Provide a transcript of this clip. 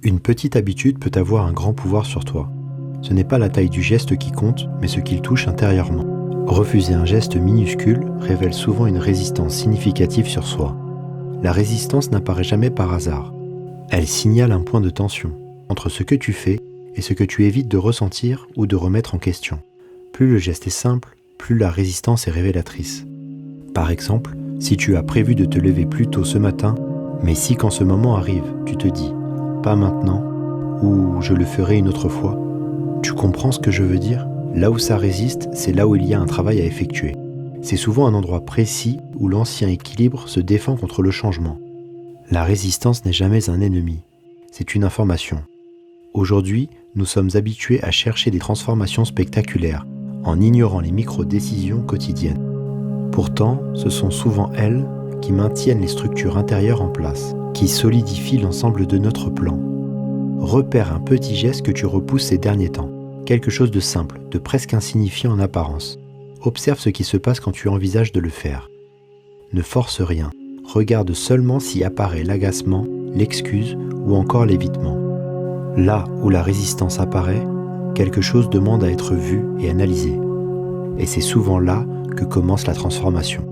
Une petite habitude peut avoir un grand pouvoir sur toi. Ce n'est pas la taille du geste qui compte, mais ce qu'il touche intérieurement. Refuser un geste minuscule révèle souvent une résistance significative sur soi. La résistance n'apparaît jamais par hasard. Elle signale un point de tension entre ce que tu fais et ce que tu évites de ressentir ou de remettre en question. Plus le geste est simple, plus la résistance est révélatrice. Par exemple, si tu as prévu de te lever plus tôt ce matin, mais si quand ce moment arrive, tu te dis « pas maintenant » ou « je le ferai une autre fois », tu comprends ce que je veux dire ? Là où ça résiste, c'est là où il y a un travail à effectuer. C'est souvent un endroit précis où l'ancien équilibre se défend contre le changement. La résistance n'est jamais un ennemi, c'est une information. Aujourd'hui, nous sommes habitués à chercher des transformations spectaculaires, en ignorant les micro-décisions quotidiennes. Pourtant, ce sont souvent elles qui maintiennent les structures intérieures en place, qui solidifient l'ensemble de notre plan. Repère un petit geste que tu repousses ces derniers temps, quelque chose de simple, de presque insignifiant en apparence. Observe ce qui se passe quand tu envisages de le faire. Ne force rien, regarde seulement s'y apparaît l'agacement, l'excuse ou encore l'évitement. Là où la résistance apparaît, quelque chose demande à être vu et analysé. Et c'est souvent là que commence la transformation.